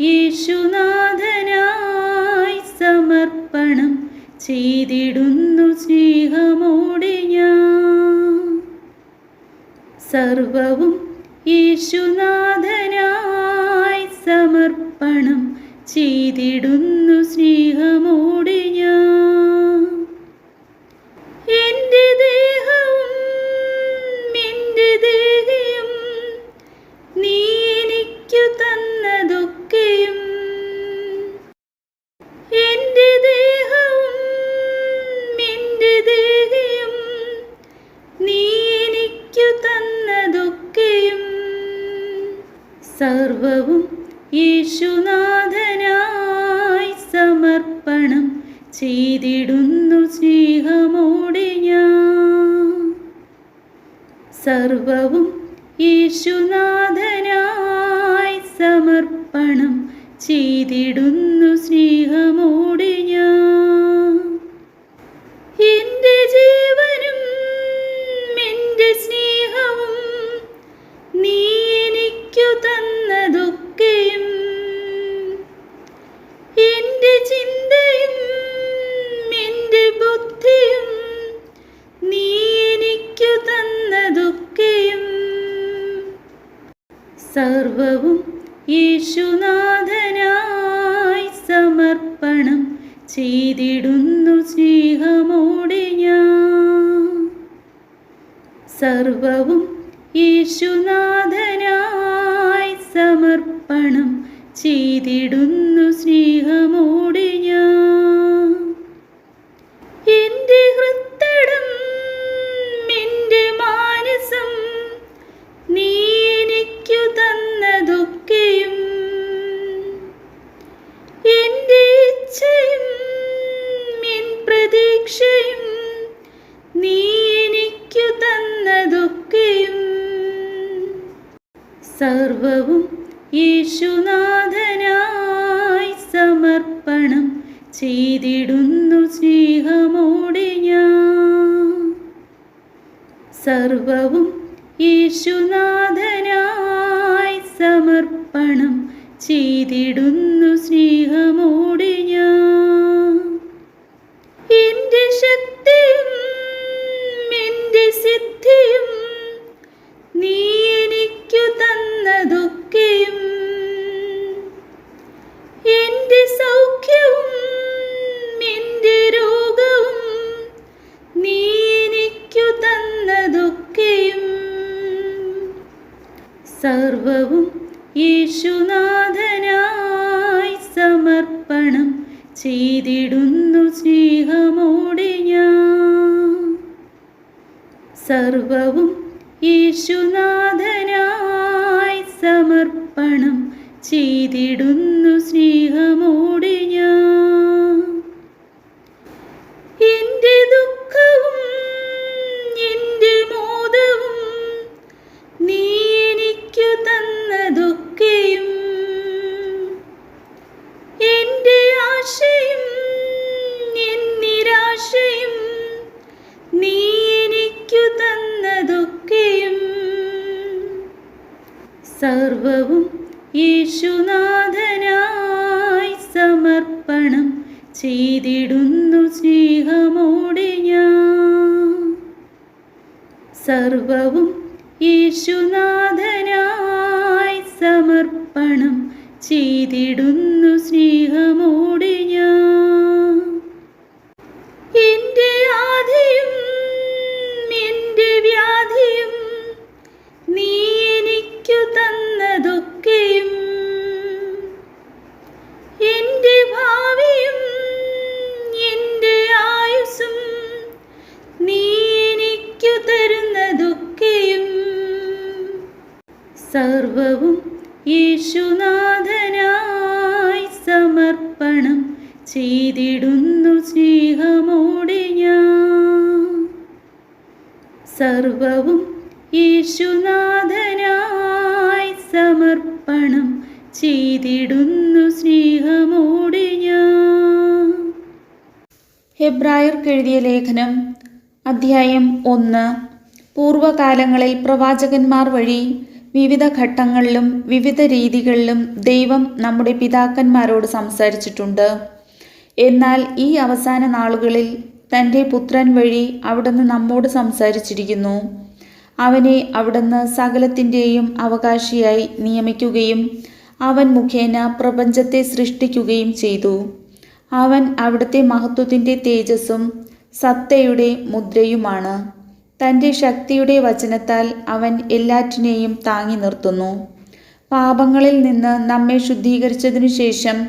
യേശുനാഥനായി സമർപ്പണം ചെയ്തിടുന്നു സ്നേഹമോടെ ഞാൻ. സർവവും യേശുനാഥനായി സമർപ്പണം ചെയ്തിടുന്നു സ്നേഹമോടെ ഞാൻ. എൻ്റെ ദേഹവും എൻ്റെ ദേഹിയും നീ എനിക്കു തന്നതൊക്കെയും, എൻ്റെ ദേഹവും എൻ്റെ ദേഹിയും നീ എനിക്കു തന്നതൊക്കെയും, സർവവും യേശുനാഥനായി സമർപ്പണം ചെയ്തിടുന്നു സ്നേഹമോടെ ഞാൻ. സർവവും യേശുനാഥനായി സമർപ്പണം ചെയ്തിടുന്നു സ്നേഹമോടെ ഞാൻ. എൻ്റെ ജീവനും എൻ്റെ സ്നേഹവും നീ എനിക്കു തന്നതൊക്കെയും, എൻ്റെ ചിന്തയും എൻ്റെ ബുദ്ധിയും നീ എനിക്കു തന്നതൊക്കെയും, സർവവും യേശുനാഥനായി സമർപ്പണം ചെയ്തിടുന്നു സ്നേഹമോടെ ഞാൻ. സർവവും യേശുനാഥനായി സമർപ്പണം ചെയ്തിടുന്നു സ്നേഹമോടെ ഞാൻ. എൻ്റെ ഹൃത്തടം എൻ്റെ മാനസം നീ എനിക്കു തന്നതൊക്കെയും, എൻ്റെ ഇച്ഛയും എൻ പ്രതീക്ഷയും നീ എനിക്കു തന്നതൊക്കെയും, സർവവും യേശുനാഥനായി സമർപ്പണം ചെയ്തിടുന്നു സ്നേഹമോടെ ഞാൻ. സർവവും യേശുനാഥനായി സമർപ്പണം ചെയ്തിടുന്നു സ്നേഹമോടെ ഞാൻ. എൻ്റെ ശക്തിയും എൻ്റെ സിദ്ധിയും നീ എനിക്കു തന്നതൊക്കെയും, എൻ്റെ സൗഖ്യവും എൻ്റെ രോഗവും നീ എനിക്കു തന്നതൊക്കെയും, സർവവും യേശുനാഥനായി സമർപ്പണം ചെയ്തിടുന്നു സ്നേഹമോടെ ഞാൻ. സർവവും യേശുനാഥനായി സമർപ്പണം ചെയ്തിടുന്നു സ്നേഹമോടെ ഞാൻ. എൻ്റെ ദുഃഖവും എൻ്റെ മോദവും നീ എനിക്കു തന്നതൊക്കെയും, എൻ്റെ ആശയും എൻ നിരാശയും നീ എനിക്കു തന്നതൊക്കെയും, സർവവും യേശുനാഥനായി സമർപ്പണം ചെയ്തിടുന്നു സ്നേഹമോടെ ഞാൻ. സർവവും യേശുനാഥനായി സമർപ്പണം ചെയ്തിടുന്നു സ്നേഹമോടെ ഞാൻ. എൻ്റെ ആധിയും എൻ്റെ വ്യാധിയും നീ എനിക്കു തന്നതൊക്കെയും, എൻ്റെ ഭാവിയും എൻ്റെ ആയുസ്സും നീ എനിക്കു തരുന്നതൊക്കെയും, സർവവും യേശുനാഥനായി സമർപ്പണം ചെയ്തിടുന്നു സ്നേഹമോടെ ഞാൻ. സർവവും യേശുനാഥനായി സമർപ്പണം ചെയ്തിടുന്നു സ്നേഹമോടെ ഞാൻ. ഹെബ്രായർക്ക് എഴുതിയ ലേഖനം അധ്യായം 1. പൂർവകാലങ്ങളിൽ പ്രവാചകന്മാർ വഴി വിവിധ ഘട്ടങ്ങളിലും വിവിധ രീതികളിലും ദൈവം നമ്മുടെ പിതാക്കന്മാരോട് സംസാരിച്ചിട്ടുണ്ട്. എന്നാൽ ഈ അവസാന നാളുകളിൽ തൻ്റെ പുത്രൻ വഴി അവിടുന്ന് നമ്മോട് സംസാരിച്ചിരിക്കുന്നു. അവനെ അവിടുന്ന് സകലത്തിൻ്റെയും അവകാശിയായി നിയമിക്കുകയും അവൻ മുഖേന പ്രപഞ്ചത്തെ സൃഷ്ടിക്കുകയും ചെയ്തു. അവൻ അവിടുത്തെ മഹത്വത്തിൻ്റെ തേജസ്സും സത്തയുടെ മുദ്രയുമാണ്. തൻ്റെ ശക്തിയുടെ വചനത്താൽ അവൻ എല്ലാറ്റിനെയും താങ്ങി നിർത്തുന്നു. പാപങ്ങളിൽ നിന്ന് നമ്മെ ശുദ്ധീകരിച്ചതിനു ശേഷം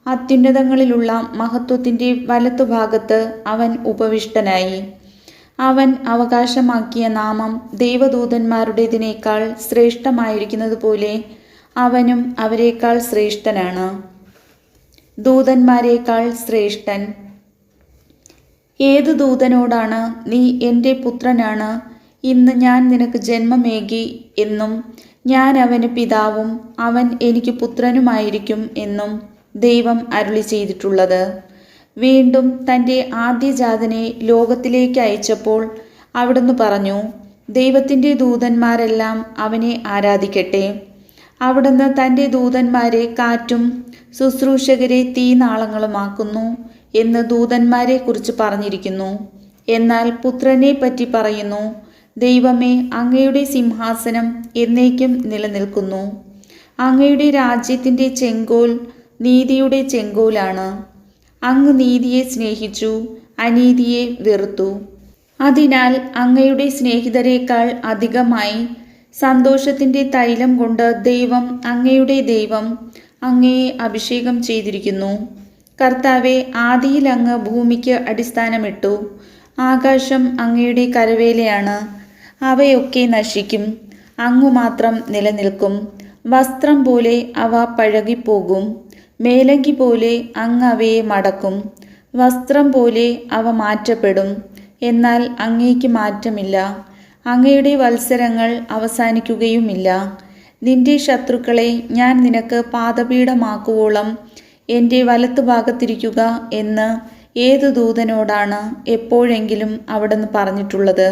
അത്യുന്നതങ്ങളിലുള്ള മഹത്വത്തിൻ്റെ വലത്തുഭാഗത്ത് അവൻ ഉപവിഷ്ടനായി. അവൻ അവകാശമാക്കിയ നാമം ദൈവദൂതന്മാരുടേതിനേക്കാൾ ശ്രേഷ്ഠമായിരിക്കുന്നതുപോലെ അവനും അവരെക്കാൾ ശ്രേഷ്ഠനാണ്, ദൂതന്മാരെക്കാൾ ശ്രേഷ്ഠൻ. ഏതു ദൂതനോടാണ് നീ എൻ്റെ പുത്രനാണ്, ഇന്ന് ഞാൻ നിനക്ക് ജന്മമേകി എന്നും ഞാൻ അവന് പിതാവും അവൻ എനിക്ക് പുത്രനുമായിരിക്കും എന്നും ദൈവം അരുളി ചെയ്തിട്ടുള്ളത്? വീണ്ടും തൻ്റെ ആദ്യജാതനെ ലോകത്തിലേക്ക് അയച്ചപ്പോൾ അവിടുന്ന് പറഞ്ഞു, ദൈവത്തിൻ്റെ ദൂതന്മാരെല്ലാം അവനെ ആരാധിക്കട്ടെ. അവിടുന്ന് തൻ്റെ ദൂതന്മാരെ കാറ്റും ശുശ്രൂഷകരെ തീനാളങ്ങളുമാക്കുന്നു എന്ന് ദൂതന്മാരെക്കുറിച്ച് പറഞ്ഞിരിക്കുന്നു. എന്നാൽ പുത്രനെ പറ്റി പറയുന്നു, ദൈവമേ, അങ്ങയുടെ സിംഹാസനം എന്നേക്കും നിലനിൽക്കുന്നു. അങ്ങയുടെ രാജ്യത്തിൻ്റെ ചെങ്കോൽ നീതിയുടെ ചെങ്കോലാണ്. അങ്ങ് നീതിയെ സ്നേഹിച്ചു, അനീതിയെ വെറുത്തു. അതിനാൽ അങ്ങയുടെ സ്നേഹിതരേക്കാൾ അധികമായി സന്തോഷത്തിൻ്റെ തൈലം കൊണ്ട് ദൈവം, അങ്ങയുടെ ദൈവം, അങ്ങയെ അഭിഷേകം ചെയ്തിരിക്കുന്നു. കർത്താവെ, ആദിയിൽ അങ്ങ് ഭൂമിക്ക് അടിസ്ഥാനമിട്ടു. ആകാശം അങ്ങയുടെ കരവേലയാണ്. അവയൊക്കെ നശിക്കും, അങ്ങു മാത്രം നിലനിൽക്കും. വസ്ത്രം പോലെ അവ പഴകിപ്പോകും, മേലങ്കി പോലെ അങ്ങ് അവയെ മടക്കും. വസ്ത്രം പോലെ അവ മാറ്റപ്പെടും, എന്നാൽ അങ്ങേക്ക് മാറ്റമില്ല. അങ്ങയുടെ വത്സരങ്ങൾ അവസാനിക്കുകയുമില്ല. നിന്റെ ശത്രുക്കളെ ഞാൻ നിനക്ക് പാദപീഠമാക്കുവോളം എൻ്റെ വലത്തുഭാഗത്തിരിക്കുക എന്ന് ഏതു ദൂതനോടാണ് എപ്പോഴെങ്കിലും അവിടുന്ന് പറഞ്ഞിട്ടുള്ളത്?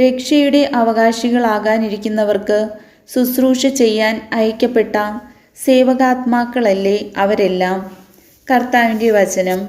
രക്ഷയുടെ അവകാശികളാകാനിരിക്കുന്നവർക്ക് ശുശ്രൂഷ ചെയ്യാൻ അയക്കപ്പെട്ട സേവകാത്മാക്കളല്ലേ അവരെല്ലാം. കർത്താവിൻ്റെ വചനം.